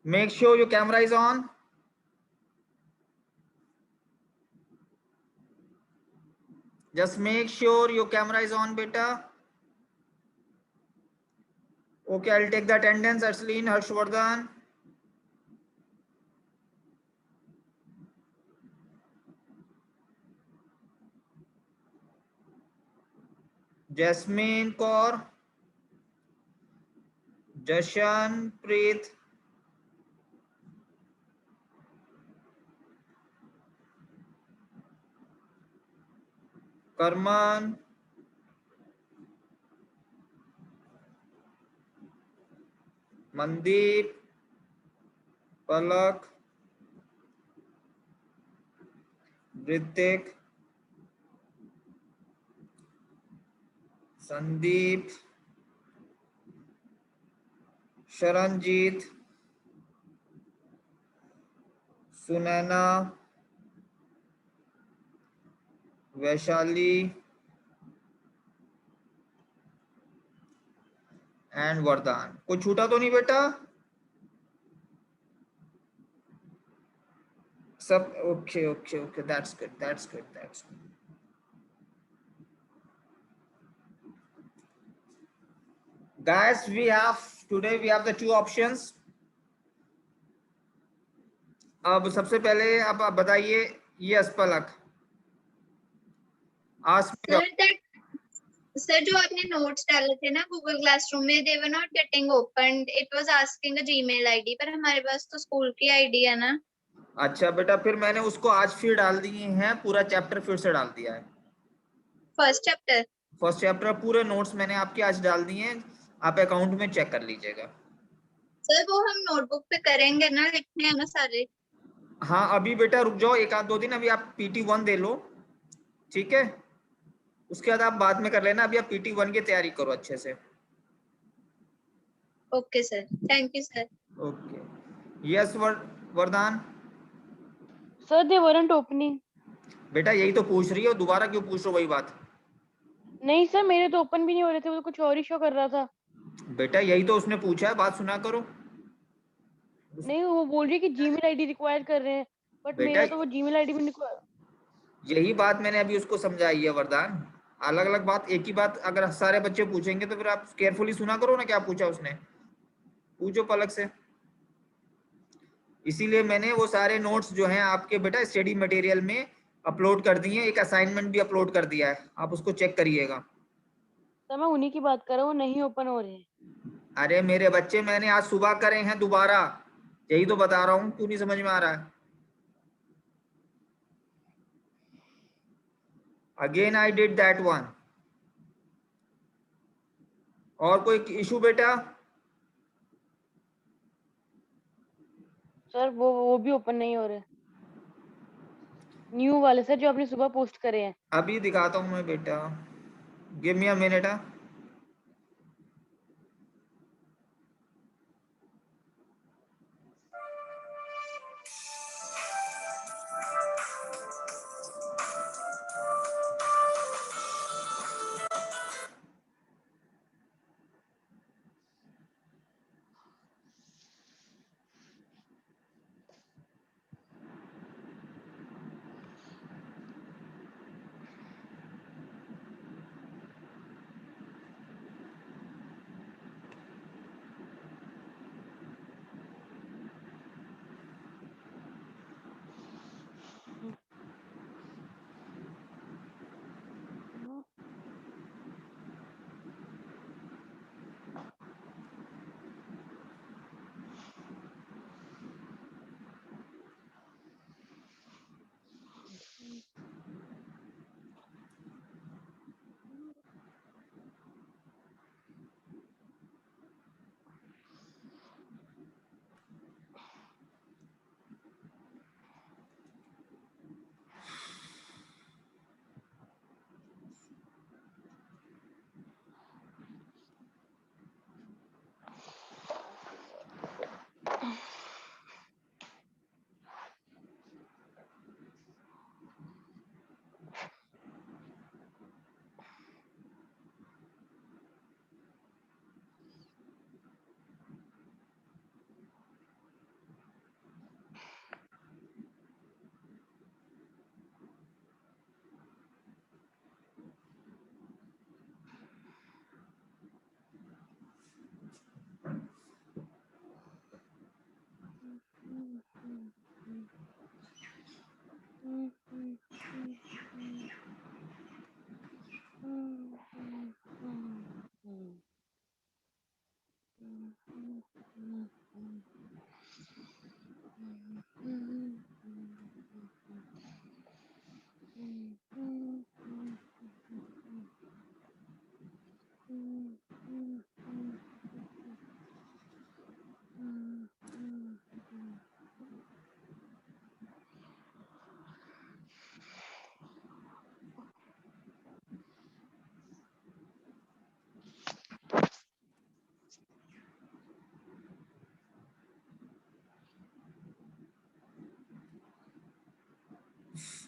Make sure your camera is on. Just make sure your camera is on, beta. Okay, I'll take the attendance. Arslin, Harshvardhan. Jasmine Kaur. Jashan Preet. Karman. Mandeep. Palak. Ritik. Sandeep. Sharanjit. Sunana. Vaishali. And वरदान। कुछ छूटा तो नहीं बेटा? सब okay okay okay, that's good that's good that's good. Guys, we have the two options. अब सबसे पहले आप बताइए, यस पलक आस्क। सर जो आपने नोट्स डाले थे ना गूगल क्लासरूम में, they were not getting open, it was asking a Gmail ID, पर हमारे पास तो स्कूल की आईडी है ना। अच्छा बेटा, फिर मैंने उसको आज फिर डाल दिए हैं, पूरा चैप्टर फिर से डाल दिया है। फर्स्ट चैप्टर पूरे नोट्स मैंने आपके आज डाल दिए हैं, आप अकाउंट में चेक कर लीजिएगा। सर वो हम नोटबुक पे करेंगे ना, लिखने हैं ना सारे। हाँ अभी बेटा रुक जाओ, एक आध दो दिन, अभी आप PT1 दे लो, ठीक है? उसके बाद आप बाद में कर लेना, अभी आप PT1 की तैयारी करो अच्छे से। Okay sir, thank you sir. Okay, yes Vardaan. Sir they weren't opening. बेटा यही तो पूछ रही हो, दोबारा क्यों पूछ रहे हो वही बात? नहीं सर, मेरे तो ओपन भी नहीं हो रहे थे, वो तो कुछ और ही शो कर रहा था। बेटा यही तो उसने पूछा है, बात सुना करो। नहीं, वो बोल रही है कि जीमेल आईडी रिक्वायर कर रहे हैं, बट बेटा मेरा तो वो जीमेल आईडी भी नहीं। यही बात मैंने अभी उसको समझाई है वरदान, अलग अलग बात एक ही बात अगर सारे बच्चे पूछेंगे तो फिर आप केयरफुली सुना करो ना, क्या पूछा उसने, पूछो पलक से। इसीलिए मैंने वो सारे नोट्स जो हैं आपके बेटा स्टडी मटेरियल में अपलोड कर दिए हैं, एक असाइनमेंट भी अपलोड कर दिया है, आप उसको चेक करिएगा। सर मैं उन्हीं की बात कर रहा हूँ, नहीं ओपन हो रहे हैं। अरे मेरे बच्चे, मैंने आज सुबह करे हैं दोबारा, यही तो बता रहा हूँ, क्यों नहीं समझ में आ रहा है? Again I did that one. और कोई इशू बेटा? सर वो भी ओपन नहीं हो रहे, न्यू वाले सर जो आपने सुबह पोस्ट करे हैं। अभी दिखाता हूँ मैं बेटा, give me a minute.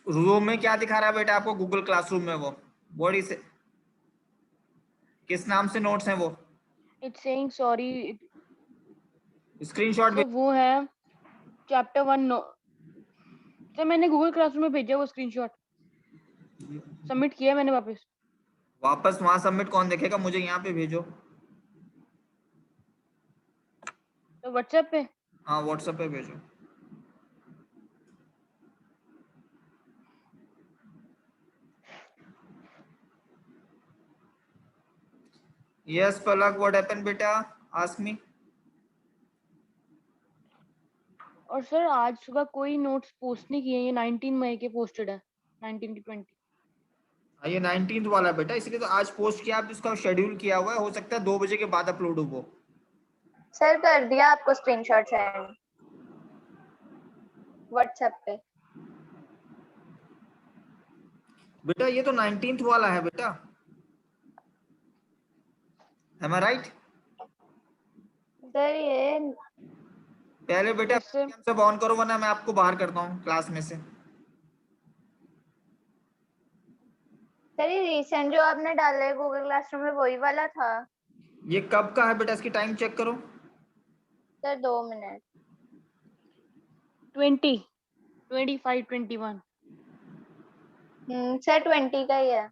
Room में क्या दिखा रहा है बेटा आपको गूगल क्लासरूम में? वो बॉडी से किस नाम से नोट्स हैं वो? It's saying sorry screenshot sir, वो है चैप्टर 1 सर, मैंने गूगल क्लासरूम में भेजा वो स्क्रीनशॉट, सबमिट किया मैंने वापस। वापस वहां सबमिट कौन देखेगा? मुझे यहाँ पे भेजो। तो व्हाट्सएप पे हाँ व्हाट्सएप पे भेजो। यस पलक, व्हाट हैपेंड बेटा? Ask me. और सर आज सुबह कोई नोट्स पोस्ट नहीं किए, ये 19 मई के पोस्टेड है, 19 to 20। ये 19th वाला है बेटा, इसलिए तो आज पोस्ट किया। आप इसका शेड्यूल किया हुआ है, हो सकता है 2 बजे के बाद अपलोड हो वो। सर कर दिया आपको स्क्रीनशॉट सेंड व्हाट्सएप पे। बेटा ये तो 19th वाला है बेटा, am I right? सर ये पहले बेटा यस सर। सब ऑन करो वरना मैं आपको बाहर करता हूँ क्लास में से। सर ये रिसेंट जो आपने डाला है गूगल क्लासरूम में वही वाला था। ये कब का है बेटा? इसकी टाइम चेक करो। Sir 2 minute. 20, 25, 21। सर 20 का ही है।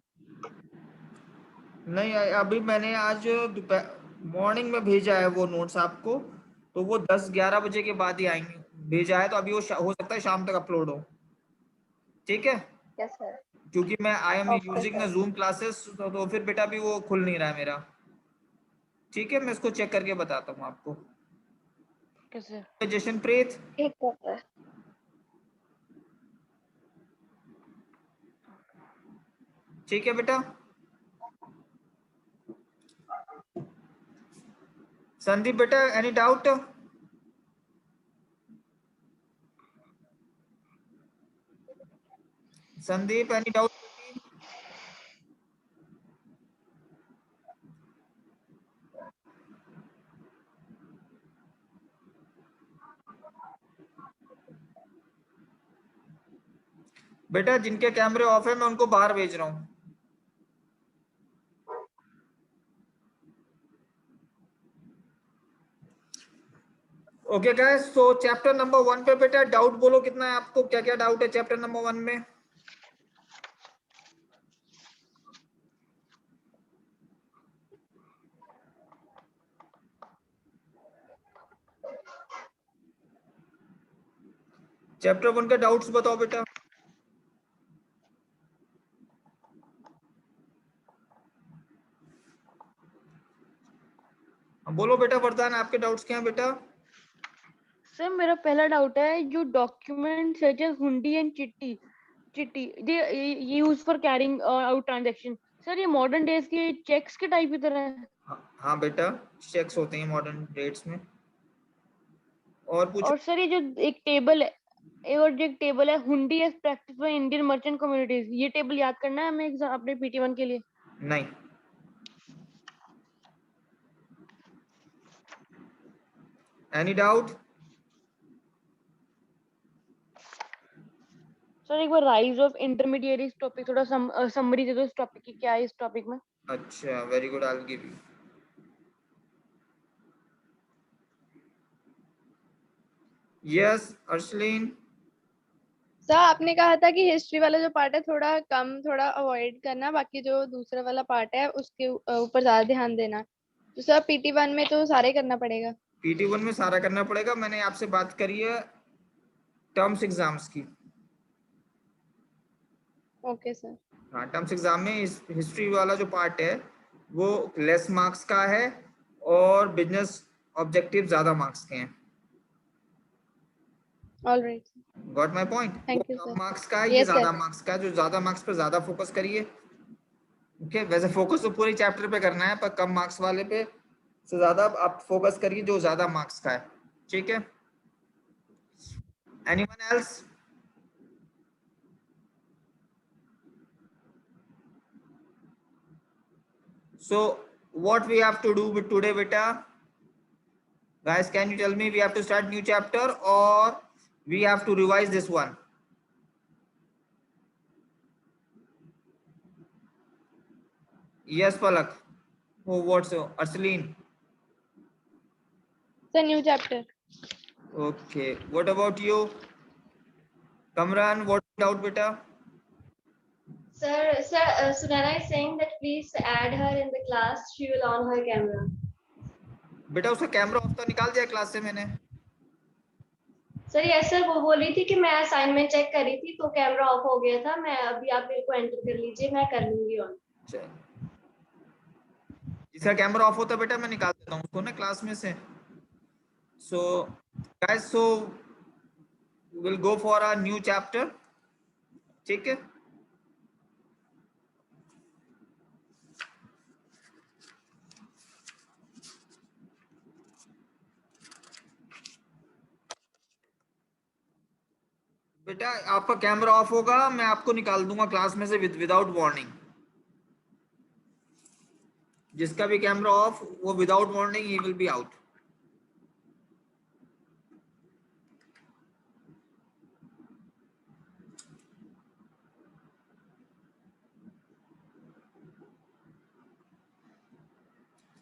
नहीं अभी मैंने आज मॉर्निंग में भेजा है वो नोट्स आपको, तो वो 10-11 बजे के बाद ही आएंगे। भेजा है तो अभी वो हो सकता है शाम तक अपलोड हो। ठीक है, यस सर। क्योंकि मैं I am okay using sir. Zoom classes, तो फिर बेटा भी वो खुल नहीं रहा है मेरा। ठीक है, मैं इसको चेक करके बताता हूँ आपको। कैसे? जशनप्रीत, ठीक है सर। ठीक है बेटा। संदीप बेटा, any doubt? Sandeep any doubt? बेटा जिनके कैमरे ऑफ है मैं उनको बाहर भेज रहा हूँ। ओके गाइस, सो चैप्टर नंबर 1 पे बेटा डाउट बोलो कितना है आपको? क्या क्या डाउट है चैप्टर नंबर 1 में? चैप्टर 1 का डाउट्स बताओ बेटा। बोलो बेटा वरदान, आपके डाउट्स क्या हैं बेटा? सर मेरा पहला डाउट है, जो document such as hundi and chitti chitti they use for carrying out transaction, sir ये मॉडर्न डेज के चेक्स के टाइप की तरह है? हाँ बेटा, चेक्स होते हैं मॉडर्न डेट्स में। और पूछो। और सर ये जो एक टेबल है, और जो एक टेबल है hundi as practice by Indian merchant communities, ये टेबल याद करना है हमें एग्जाम अपने PT1 के लिए? नहीं। Any doubt? सर एक बार राइज ऑफ इंटरमीडिएट टॉपिक थोड़ा समरी दे दो इस टॉपिक की, क्या है इस टॉपिक में? अच्छा, very good, I will give you. Yes Arshleen. Sir आपने कहा था कि हिस्ट्री वाला जो पार्ट है थोड़ा कम, थोड़ा अवॉइड करना, बाकी जो दूसरा वाला पार्ट है उसके ऊपर ज्यादा ध्यान देना। तो सर PT1 में तो सारे करना पड़ेगा? PT1 में सारा करना पड़ेगा। मैंने आपसे बात करी है टर्म्स एग्जाम्स की। Okay sir. हाँ, टर्म्स एग्जाम में हिस्ट्री वाला जो पार्ट है वो लेस मार्क्स का है और बिजनेस ऑब्जेक्टिव ज्यादा मार्क्स के हैं। Alright. Got my point? Thank you come sir. Marks का है, ये यस ज्यादा सर। मार्क्स का है। जो ज्यादा मार्क्स पे ज्यादा फोकस करिए। ओके, वैसे फोकस तो पूरे चैप्टर पे करना है, पर कम मार्क्स वाले पे से ज्यादा आप फोकस करिए जो ज्यादा मार्क्स का है। ठीक है, anyone else? So what we have to do with today beta? Guys, can you tell me, we have to start new chapter or we have to revise this one? Yes, Palak. Oh, what's Arsaleen? Sir, new chapter. Okay. What about you? Kamran, what doubt, beta? Sir, Sunana is saying that please add her in the class. She will on her camera. बेटा उसका camera off तो निकाल दिया class से मैंने. Sir yes sir, वो बोल रही थी कि मैं असाइनमेंट चेक कर रही थी तो कैमरा ऑफ हो गया था. मैं अभी आप मेरे को एंटर कर लीजिए, मैं कर लूंगी ऑन. चल. जिसका कैमरा ऑफ होता है बेटा मैं निकाल देता हूँ उसको ना क्लास में से. So guys, so we'll go for a new chapter. ठीक है. बेटा आपका कैमरा ऑफ होगा, मैं आपको निकाल दूंगा क्लास में से विदाउट वार्निंग. जिसका भी कैमरा ऑफ वो without warning he will be out.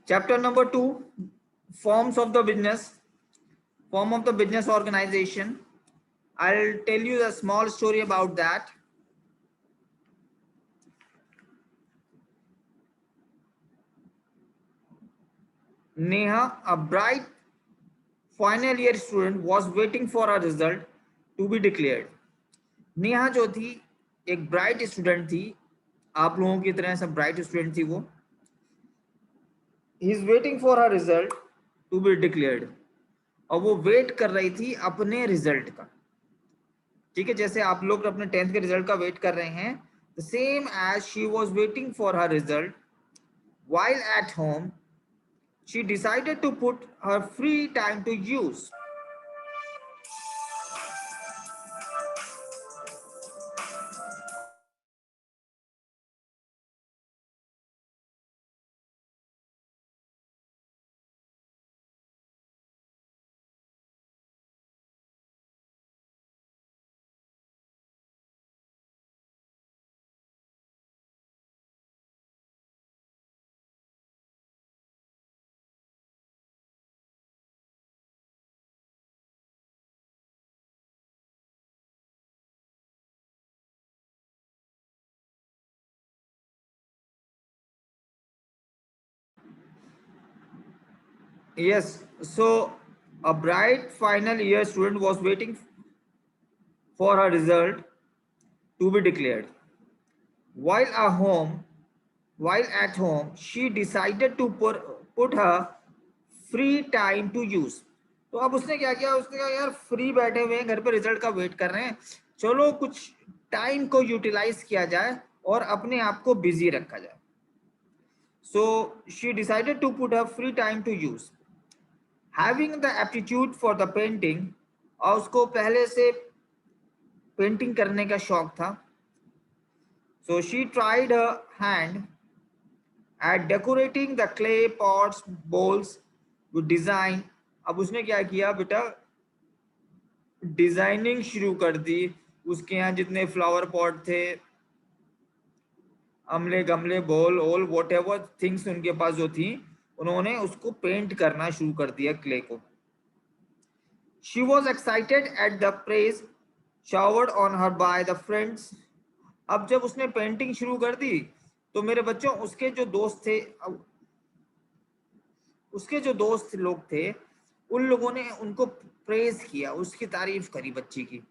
Chapter number 2, forms of the business, form of the business organization. I'll tell you a small story about that. Neha, a bright final year student, was waiting for a result to be declared. Neha जो थी एक bright student थी, आप लोगों की तरह सब bright student थी वो. He is waiting for her result to be declared. और वो वेट कर रही थी अपने रिजल्ट का. ठीक है, जैसे आप लोग अपने 10th के रिजल्ट का वेट कर रहे हैं, the same as she was waiting for her result while at home she decided to put her free time to use. Yes, so a bright final year student was waiting for her result to be declared. While at home, she decided to put her free time to use. तो अब उसने क्या किया, उसने कहा यार free बैठे हुए हैं घर पे, रिजल्ट का वेट कर रहे हैं, चलो कुछ टाइम को यूटिलाइज किया जाए और अपने आप को बिजी रखा जाए. So she decided to put her free time to use. Having the aptitude for the painting, और उसको पहले से पेंटिंग करने का शौक था. So she tried her hand at decorating the clay pots, bowls with design. अब उसने क्या किया बेटा, डिजाइनिंग शुरू कर दी. उसके यहाँ जितने फ्लावर पॉट थे, अमले गमले, बोल ओल वॉट एवर थिंग्स उनके पास जो थी, उन्होंने उसको पेंट करना शुरू कर दिया क्ले को. She was excited at the praise showered on her by the friends. अब जब उसने पेंटिंग शुरू कर दी तो मेरे बच्चों उसके जो दोस्त लोग थे उन लोगों ने उनको प्रेज किया, उसकी तारीफ करी बच्ची की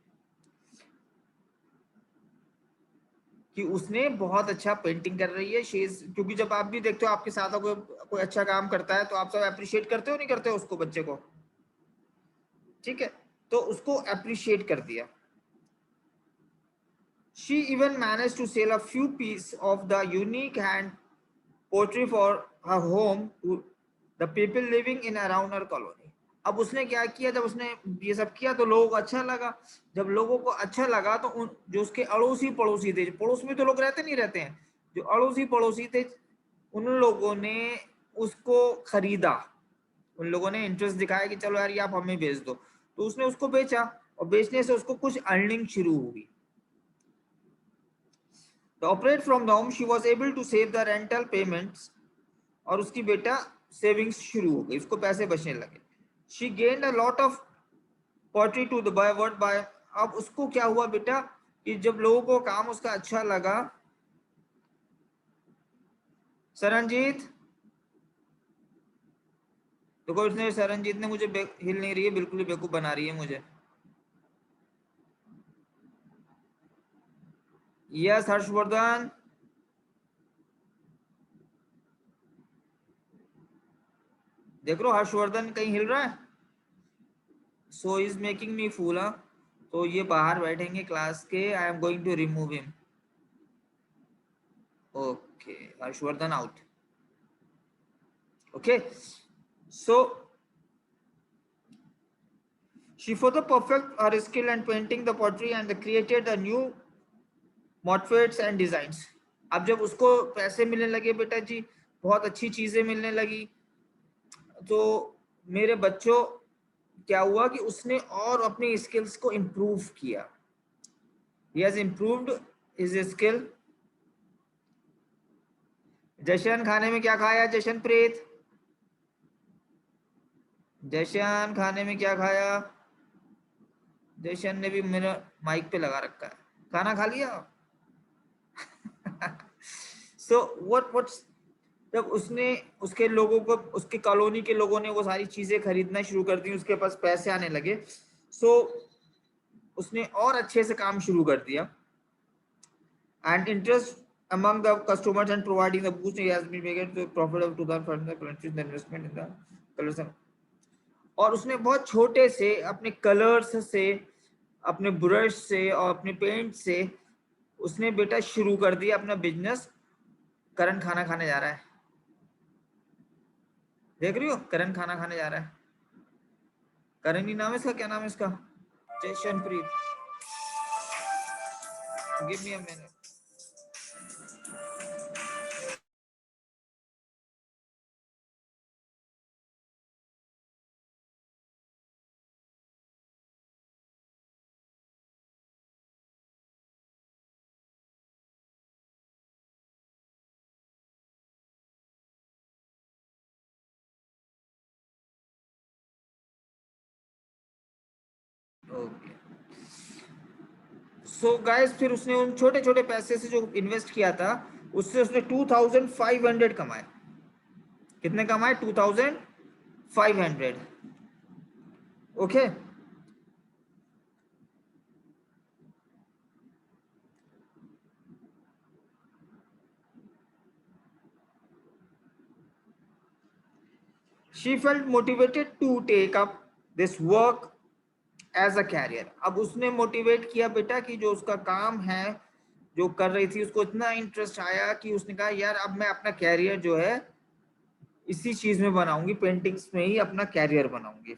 कि उसने बहुत अच्छा पेंटिंग कर रही है. क्योंकि जब आप भी देखते हो आपके साथ कोई अच्छा काम करता है तो आप सब अप्रिशिएट करते हो नहीं करते हो उसको, बच्चे को. ठीक है, तो उसको अप्रिशिएट कर दिया. She even managed to sell a few pieces of the unique hand pottery for her home to the people living in around her colony. अब उसने क्या किया, जब उसने ये सब किया तो लोगों को अच्छा लगा. जब लोगों को अच्छा लगा तो जो उसके अड़ोसी पड़ोसी थे, पड़ोस में तो लोग नहीं रहते हैं, जो अड़ोसी पड़ोसी थे उन लोगों ने उसको खरीदा. उन लोगों ने इंटरेस्ट दिखाया कि चलो यार ये आप हमें बेच दो, तो उसने उसको बेचा और बेचने से उसको कुछ अर्निंग शुरू हुई. To operate from the home, she was able to save the rental payments. और उसकी बेटा सेविंग्स शुरू हो गई, उसको पैसे बचने लगे. She gained a lot of pottery to the word by. अब उसको क्या हुआ बेटा कि जब लोगों को काम उसका अच्छा लगा. सरनजीत तो कोई उसने, सरनजीत ने मुझे हिल नहीं रही है, बिल्कुल ही बेवकूफ बना रही है मुझे. यस हर्षवर्धन, देख लो हर्षवर्धन कहीं हिल रहा है. So is making me fool. तो ये बाहर बैठेंगे क्लास के. I am going to remove him. Okay, Harshvardhan out. Okay, so she further perfect her skill and painting the pottery and created the new motifs and designs. अब जब उसको पैसे मिलने लगे बेटा जी, बहुत अच्छी चीजें मिलने लगी, तो मेरे बच्चों क्या हुआ कि उसने और अपनी स्किल्स को इम्प्रूव किया. He has improved his skill. जशन खाने में क्या खाया? जशन प्रीत, जशन खाने में क्या खाया? जशन ने भी मेरा माइक पे लगा रखा है. खाना खा लिया? So what जब उसने उसके लोगों को, उसके कॉलोनी के लोगों ने वो सारी चीजें खरीदना शुरू कर दी, उसके पास पैसे आने लगे, सो उसने और अच्छे से काम शुरू कर दिया. And interest among the customers and providing the boost has been made to profit to the fund the country the investment in the colors. और उसने बहुत छोटे से अपने कलर्स से, अपने ब्रश से और अपने पेंट से उसने बेटा शुरू कर दिया अपना बिजनेस. करण खाना खाने जा रहा है, देख रही हो? करण खाना खाने जा रहा है. करण ही नाम है इसका, क्या नाम है इसका? Jashanpreet. Give me a minute. Okay, so guys फिर उसने उन छोटे छोटे पैसे से जो इन्वेस्ट किया था, उससे उसने 2500 कमाए. कितने कमाए? 2500. Okay, she felt motivated to take up this work as a career. अब उसने मोटिवेट किया बेटा कि जो उसका काम है जो कर रही थी, उसको इतना इंटरेस्ट आया कि उसने कहा यार अब मैं अपना कैरियर जो है इसी चीज में बनाऊंगी, पेंटिंग्स में ही अपना कैरियर बनाऊंगी.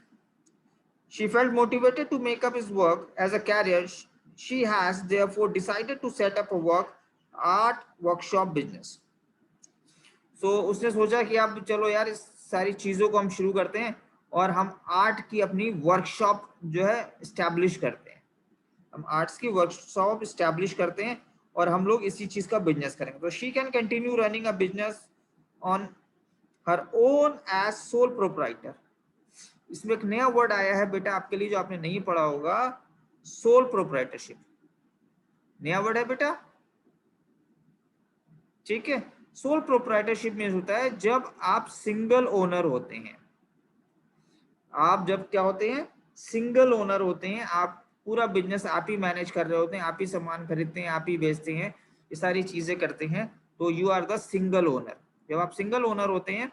She felt motivated to make up his work as a career. She has therefore decided to set up a art workshop business. So उसने सोचा कि अब चलो यार इस सारी चीजों को हम शुरू करते हैं और हम आर्ट की अपनी वर्कशॉप जो है एस्टैब्लिश करते हैं. हम आर्ट्स की वर्कशॉप एस्टैब्लिश करते हैं और हम लोग इसी चीज का बिजनेस करेंगे. तो she can continue running a business on her own as sole proprietor. इसमें एक नया वर्ड आया है बेटा आपके लिए जो आपने नहीं पढ़ा होगा, सोल प्रोप्राइटरशिप. नया वर्ड है बेटा, ठीक है. सोल प्रोप्राइटरशिप में होता है जब आप सिंगल ओनर होते हैं. आप जब क्या होते हैं? सिंगल ओनर होते हैं. आप पूरा बिजनेस आप ही मैनेज कर रहे होते हैं, आप ही सामान खरीदते हैं, आप ही बेचते हैं, ये सारी चीजें करते हैं. तो you are the single owner. जब आप सिंगल ओनर होते हैं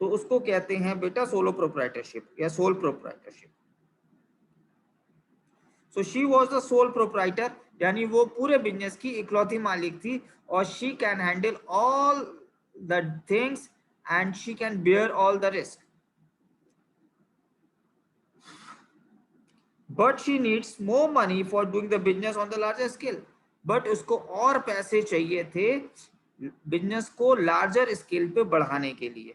तो उसको कहते हैं बेटा सोलो प्रोप्राइटरशिप या sole proprietorship. So she was the sole proprietor, यानी वो पूरे बिजनेस की इकलौती मालिक थी और she can handle all the things and she can bear all the risk. But she needs more money for doing the business on the larger scale. But उसको और पैसे चाहिए थे बिजनेस को लार्जर स्केल पे बढ़ाने के लिए,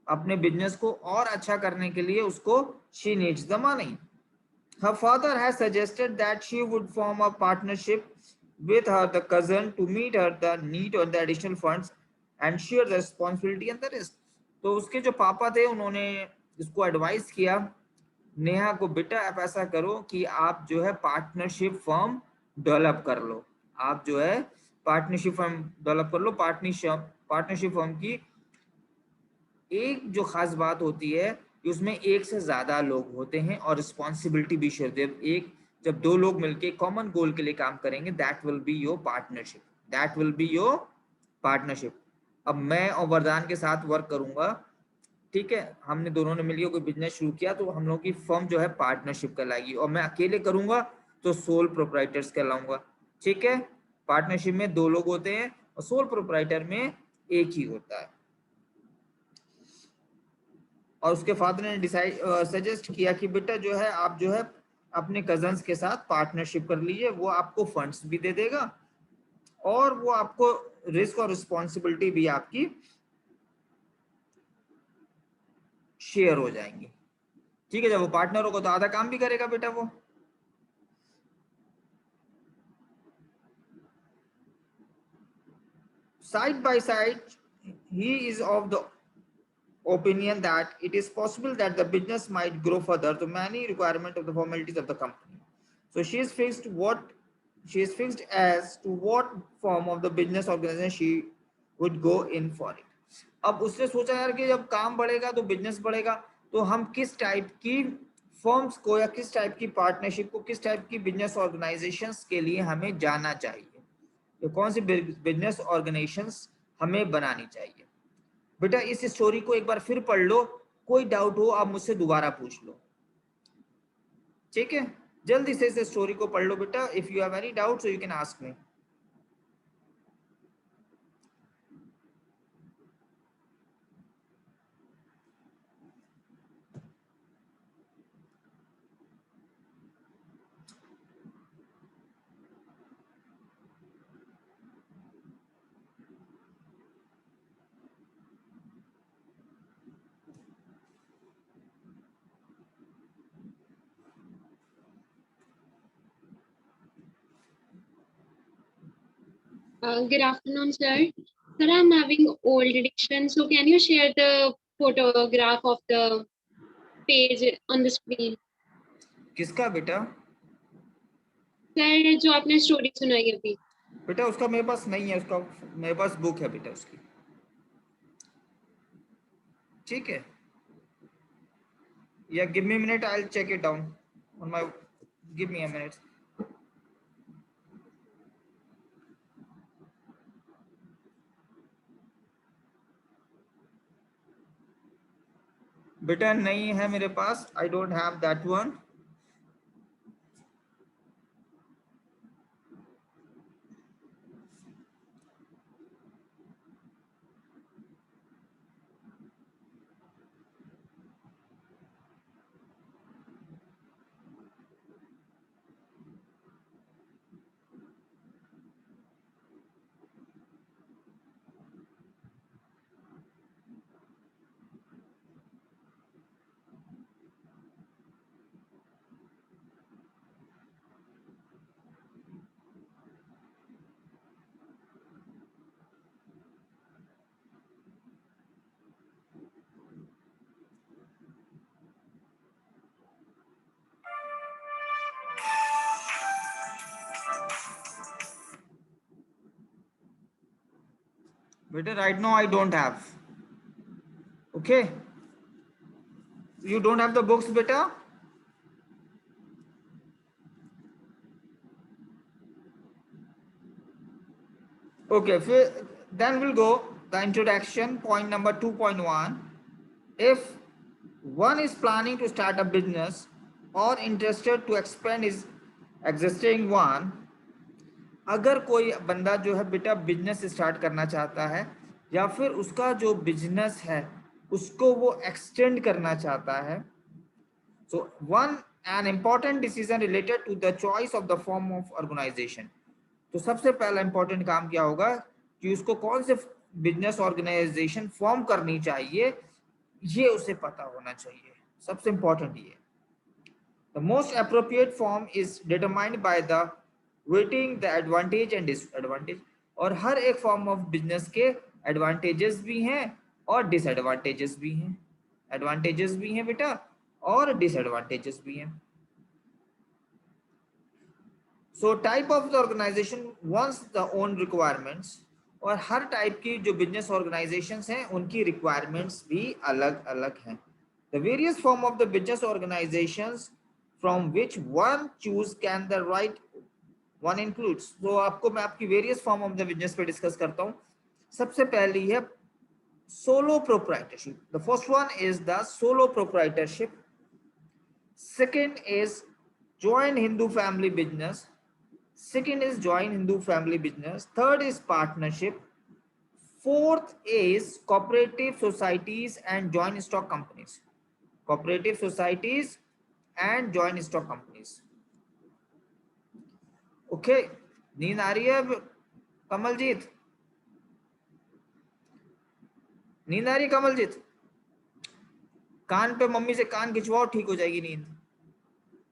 अपने बिजनेस को और अच्छा करने के लिए उसको she needs the money. Her father has suggested that she would form a partnership with her the cousin to meet her the need on the additional funds and share the responsibility and the risk. तो उसके जो पापा थे उन्होंने इसको advice किया नेहा को, बेटा आप ऐसा करो कि आप जो है पार्टनरशिप फर्म डेवलप कर लो, आप जो है पार्टनरशिप फर्म डेवलप कर लो। पार्टनरशिप फर्म की एक जो खास बात होती है कि उसमें एक से ज्यादा लोग होते हैं और रिस्पॉन्सिबिलिटी भी शेयर होती है। एक जब दो लोग मिलके कॉमन गोल के लिए काम करेंगे, that will be your partnership, that will be your partnership. अब मैं और वरदान के साथ वर्क करूंगा, ठीक है, हमने दोनों ने मिलकर कोई बिजनेस शुरू किया तो हम लोग की फर्म जो है पार्टनरशिप कहलाएगी, और मैं अकेले करूंगा तो सोल प्रोप्राइटर्स कहलाऊंगा। ठीक है, पार्टनरशिप में दो लोग होते हैं और सोल प्रोप्राइटर में एक ही होता है। और उसके फादर ने डिसाइड सजेस्ट किया कि बेटा जो है आप जो है अपने कजन्स के साथ पार्टनरशिप कर लीजिए, वो आपको फंड्स भी दे देगा और वो आपको रिस्क और रिस्पॉन्सिबिलिटी भी आपकी शेयर हो जाएंगी। ठीक है, जब वो पार्टनर होगा तो आधा काम भी करेगा बेटा वो। Side by side he is of the opinion that it is possible that the business might grow further to many requirement of the formalities of the company. So she is fixed as to what form of the business organization she would go in for it. अब उसने सोचा यार कि जब काम बढ़ेगा तो business बढ़ेगा, तो हम किस टाइप की फर्म्स को या किस टाइप की पार्टनरशिप को, किस टाइप की बिजनेस ऑर्गेनाइजेशंस के लिए हमें जाना चाहिए, तो कौन सी बिजनेस ऑर्गेनाइजेशंस हमें बनानी चाहिए। बेटा इस स्टोरी को एक बार फिर पढ़ लो, कोई डाउट हो आप मुझसे दोबारा पूछ लो। ठीक है, जल्दी से इस स्टोरी को पढ़ लो बेटा। If you have any doubt so you can ask me. Good afternoon, sir. Sir, I'm having old edition, so can you share the photograph of the page on the screen? किसका बेटा? Sir जो आपने story सुनाई अभी। बेटा उसका मेरे पास नहीं है, उसका मेरे पास बुक है बेटा उसकी। ठीक है, या give me minute, I will check it down on my, give me a minute. बेटा नहीं है मेरे पास, I don't have that one. बेटा right now I don't have. Okay, you don't have the books beta? Okay, then we'll go the introduction, point number 2.1. If one is planning to start a business or interested to expand his existing one, अगर कोई बंदा जो है बेटा business start करना चाहता है या फिर उसका जो बिजनेस है उसको वो एक्सटेंड करना चाहता है, so one an important decision related to the choice of the form of organization. तो सबसे पहला इंपॉर्टेंट काम क्या होगा कि उसको कौन से बिजनेस ऑर्गेनाइजेशन फॉर्म करनी चाहिए, ये उसे पता होना चाहिए, सबसे इंपॉर्टेंट ये। The most appropriate form is determined by the waiting the advantage and disadvantage. और हर एक फॉर्म ऑफ बिजनेस के एडवांटेजेस भी हैं और डिसएडवांटेजेस भी हैं। एडवांटेजेस भी हैं बेटा और डिसएडवांटेजेस भी हैं। So type of the organization once the own requirements, और हर टाइप की जो बिजनेस ऑर्गेनाइजेशंस हैं उनकी रिक्वायरमेंट्स भी अलग अलग हैं। The various form of the business organisations from which one choose can the right one includes. तो आपको मैं आपकी various form of the business पे डिस्कस करता हूँ। सबसे पहली है solo proprietorship. The first one is the solo proprietorship. Second is joint Hindu family business. Second is joint Hindu family business. Third is partnership. Fourth is cooperative societies and joint stock companies. Cooperative societies and joint stock companies. Okay, नींद आ रही है अब कमलजीत? नींद आ रही है कमलजीत? कान पे mummy से कान खिंचवाओ, ठीक हो जाएगी नींद।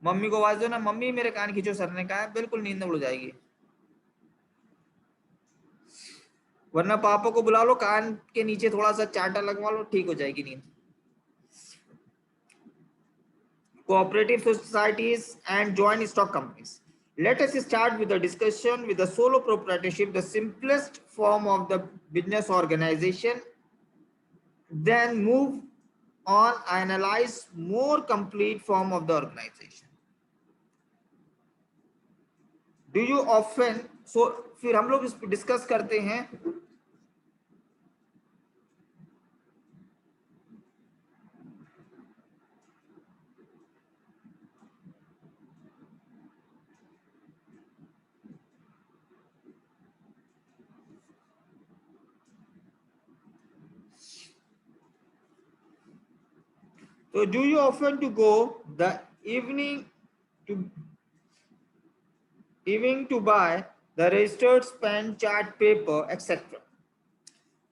मम्मी को आवाज दो ना, मम्मी मेरे कान खींचो, सर ने कहा है, बिल्कुल नींद उड़ जाएगी। वरना पापा को बुला लो, कान के नीचे थोड़ा सा चाटा लगवा लो, ठीक हो जाएगी नींद। Cooperative societies and joint stock companies. Let us start with the discussion with the solo proprietorship, the simplest form of the business organization. Then move on, analyze more complete form of the organization. Do you often, so फिर हम लोग इस पर discuss करते हैं So do you often to go the evening to buy the registered pen, chart paper, etc.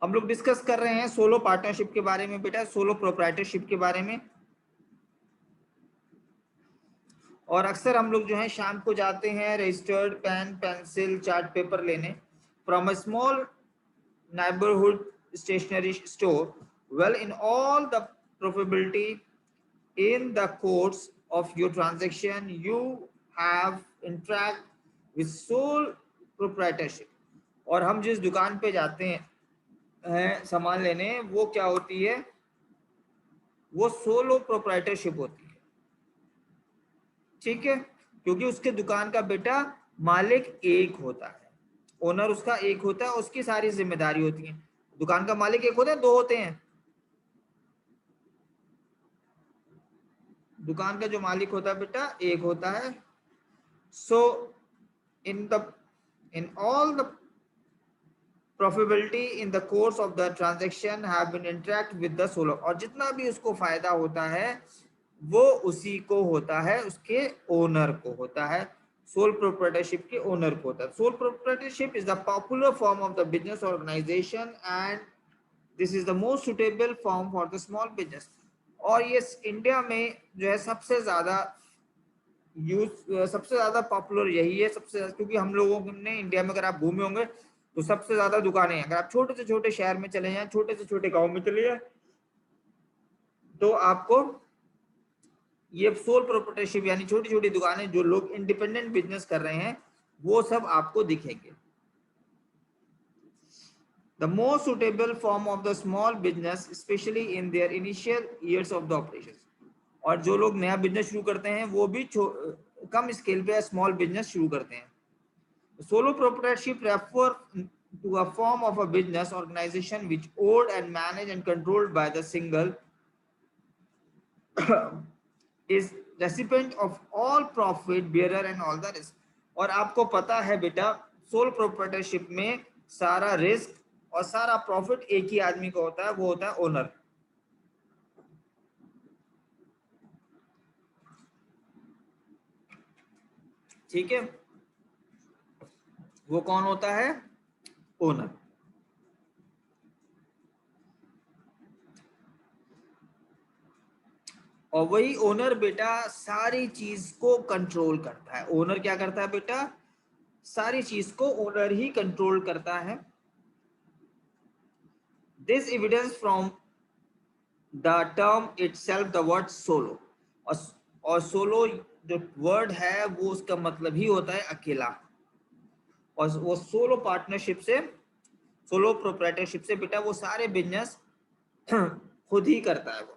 हम लोग discuss कर रहे हैं सोलो पार्टनरशिप के बारे में बेटा, सोलो प्रोप्राइटरशिप के बारे में। और अक्सर हम लोग जो है शाम को जाते हैं registered pen, pencil, chart paper लेने from a small neighborhood stationery store. Well, in all the probability in the course of your transaction you have interact with sole proprietorship. और हम जिस दुकान पे जाते हैं सामान लेने, वो क्या होती है? वो सोलो प्रोप्राइटरशिप होती है। ठीक है, क्योंकि उसके दुकान का बेटा मालिक एक होता है, ओनर उसका एक होता है, उसकी सारी जिम्मेदारी होती है। दुकान का मालिक एक होता है, दो होते हैं? दुकान का जो मालिक होता है बेटा एक होता है। सो in all the profitability in the course of the transaction have been interact with the solo, और जितना भी उसको फायदा होता है वो उसी को होता है, उसके ओनर को होता है, सोल प्रोप्राइटरशिप के ओनर को होता है। Sole proprietorship is the popular form of the business organization and this is the most suitable form for the small business. और ये इंडिया में जो है सबसे ज्यादा सबसे ज्यादा पॉपुलर यही है, क्योंकि हम लोगों ने इंडिया में अगर आप घूमे होंगे तो सबसे ज्यादा दुकानें हैं। अगर आप छोटे से छोटे शहर में चले जाएं, छोटे से छोटे गांव में चले जाएं, तो आपको ये सोल प्रोप्राइटरशिप यानी छोटी छोटी दुकानें जो लोग इंडिपेंडेंट बिजनेस कर रहे हैं वो सब आपको दिखेंगे। The most suitable form of the small business, especially in their initial years of the operations. और जो लोग नया बिजनेस शुरू करते हैं वो भी कम स्केल पे स्मॉल बिजनेस शुरू करते हैं। Solo proprietorship refer to a form of a business organization which owned and managed and controlled by the single is recipient of all profit bearer and all the risk. और आपको पता है बेटा sole proprietorship में सारा risk और सारा profit एक ही आदमी को होता है, वो होता है ओनर। ठीक है, वो कौन होता है? ओनर। और वही ओनर बेटा सारी चीज को कंट्रोल करता है। ओनर क्या करता है बेटा? सारी चीज को ओनर ही कंट्रोल करता है। This evidence from the term itself the word solo, और सोलो जो वर्ड है वो उसका मतलब ही होता है अकेला, और वो सोलो पार्टनरशिप से, सोलो प्रोप्राइटरशिप से बेटा वो सारे बिजनेस खुद ही करता है वो।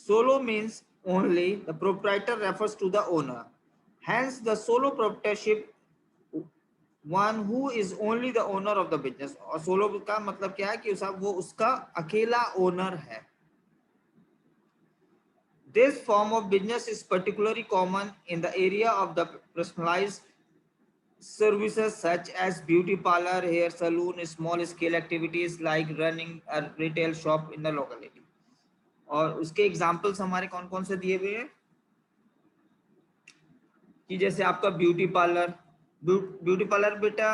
Solo means only, the proprietor refers to the owner. Hence, the solo proprietorship, one who is only the owner of the business. और solo का मतलब क्या है कि वो उसका अकेला ओनर है। This form of business is particularly common in the area of the personalized services such as beauty parlor, hair salon, small scale activities like running a retail shop in the locality. और उसके examples हमारे कौन कौन से दिए हुए हैं कि जैसे आपका ब्यूटी पार्लर, ब्यूटी पार्लर बेटा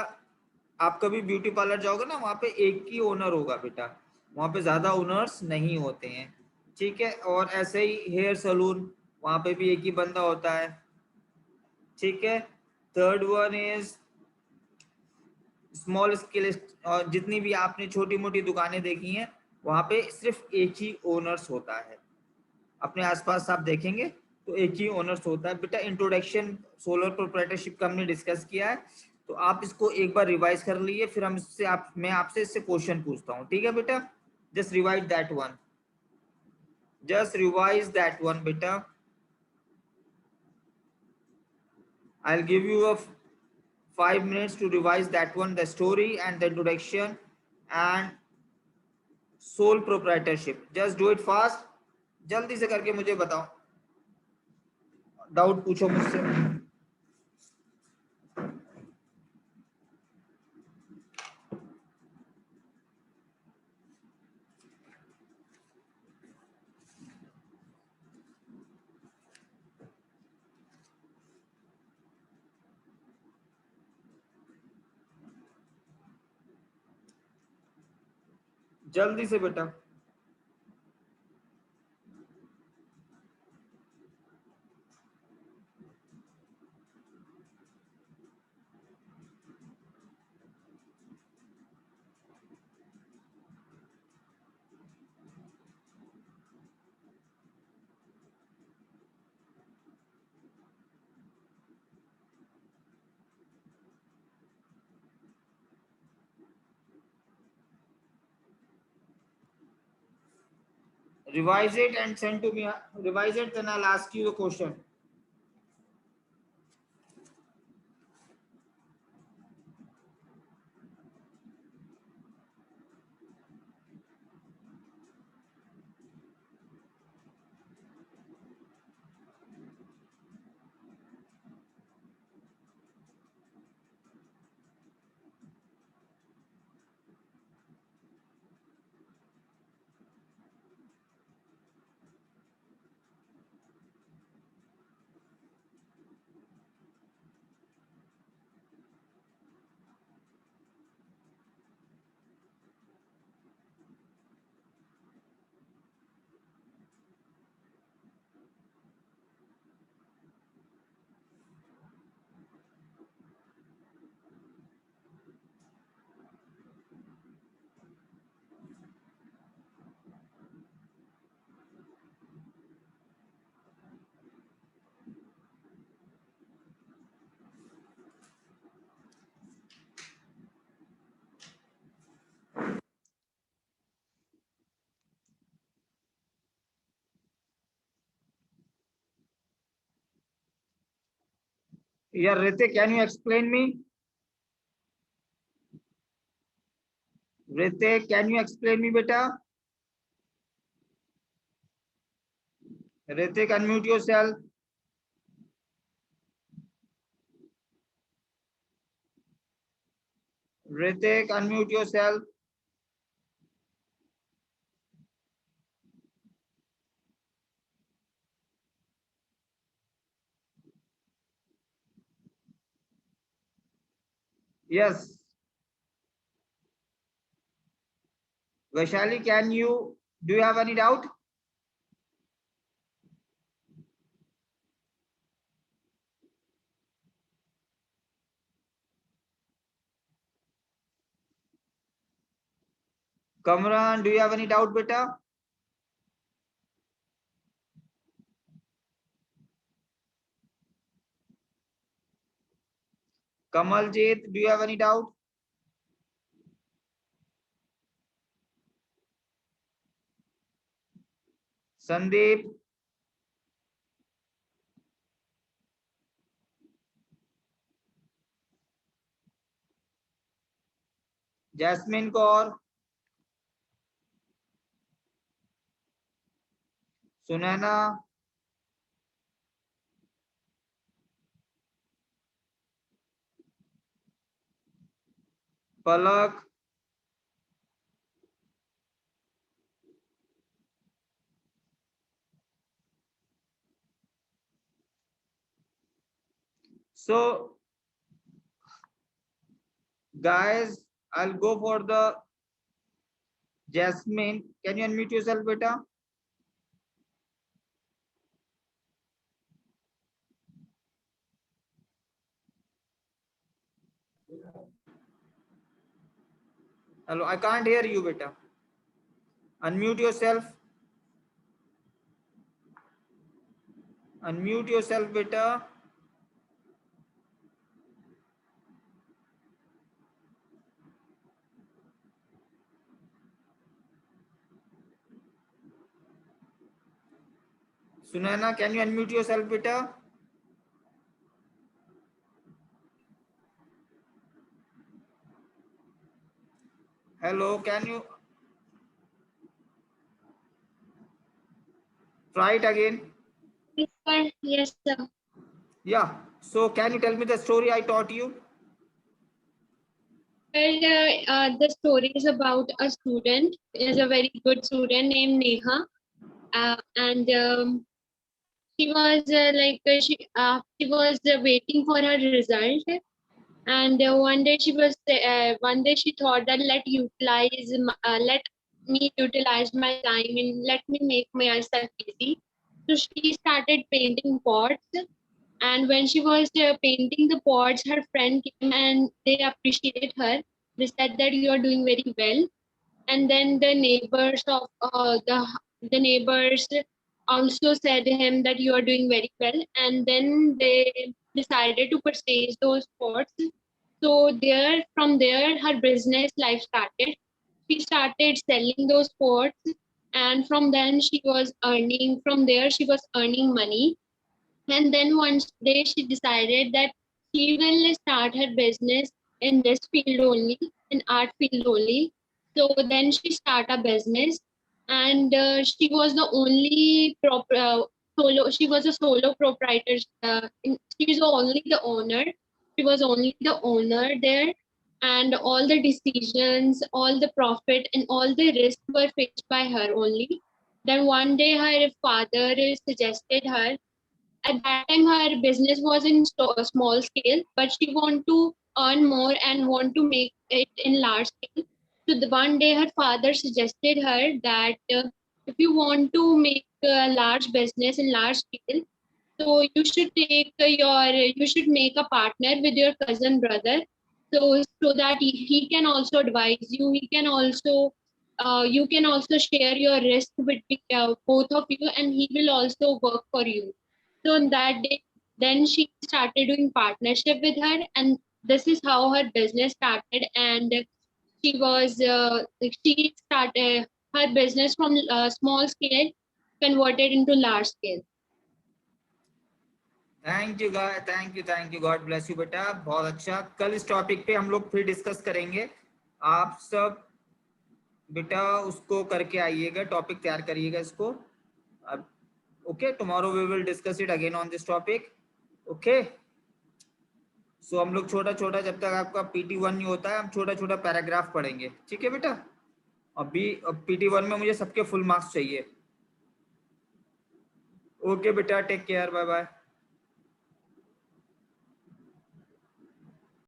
आप कभी ब्यूटी पार्लर जाओगे ना, वहां पे एक ही ओनर होगा बेटा, वहां पे ज्यादा ओनर्स नहीं होते हैं, ठीक है। और ऐसे ही हेयर सलून, वहां पे भी एक ही बंदा होता है, ठीक है। Third one is small scale, और जितनी भी आपने छोटी मोटी दुकानें देखी हैं वहां पे सिर्फ एक ही ओनर्स होता है। अपने आसपास आप देखेंगे तो एक ही ओनर्स होता है बेटा। इंट्रोडक्शन सोलर प्रोप्राइटरशिप का हमने डिस्कस किया है, तो आप इसको एक बार रिवाइज कर लीजिए, फिर हम इससे मैं आपसे इससे क्वेश्चन पूछता हूँ, ठीक है बेटा। Just revise that one, just revise that one बेटा। I will give you 5 minutes to revise that one, the story and the introduction and sole proprietorship. Just do it fast, जल्दी से करके मुझे बताओ, डाउट पूछो मुझसे। जल्दी से बेटा। Revise it and send to me. Revise it, then I'll ask you the question. Yeah, Ritik, can you explain me? Ritik, can you explain me, beta? Ritik, unmute yourself. Ritik, unmute yourself. Yes. Vaishali, do you have any doubt? Kamran, do you have any doubt, beta? Kamaljit, do you have any doubt? Sandeep, Jasmine Kaur, Sunana, Palak, so guys, I'll go for the Jasmine. Can you unmute yourself, beta? Hello, I can't hear you, beta. Unmute yourself. Unmute yourself, beta. Sunana, can you unmute yourself, beta? Hello, can you try it again? Yes, sir. Yes, sir. Yeah. So can you tell me the story I taught you? Well, the story is about a student, is a very good student named Neha, and she was she was waiting for her result, and one day she thought that let me utilize my time and let me make myself busy. So she started painting pots, and when she was painting the pots, her friend came and they appreciated her. They said that you are doing very well. And then the neighbors of the neighbors also said to him that you are doing very well. And then they decided to purchase those pots. So from there, her business life started. She started selling those pots, and from then she was earning. From there, she was earning money, and then one day she decided that she will start her business in this field only, in art field only. So then she started a business, and she was the only solo. She was a solo proprietor. She was only the owner. She was only the owner there, and all the decisions, all the profit, and all the risks were faced by her only. Then one day her father suggested her. At that time her business was in small scale, but she want to earn more and want to make it in large scale. So one day her father suggested her that if you want to make a large business in large scale, so you should make a partner with your cousin brother, so that he can also advise you. He can also you can also share your risk between both of you, and he will also work for you. So on that day, then she started doing partnership with her, and this is how her business started. And she started her business from small scale converted into large scale. Thank you guy, thank you, God bless you बेटा, बहुत अच्छा। कल इस topic पे हम लोग फिर discuss करेंगे। आप सब बेटा उसको करके आइएगा, टॉपिक तैयार करिएगा इसको। अब okay, tomorrow we will discuss it again on this topic. Okay, so हम लोग छोटा छोटा, जब तक आपका PT1 नहीं होता है, हम छोटा छोटा पैराग्राफ पढ़ेंगे, ठीक है बेटा। अभी PT1 में मुझे सबके फुल मार्क्स चाहिए। ओके बेटा, टेक केयर, बाय बाय।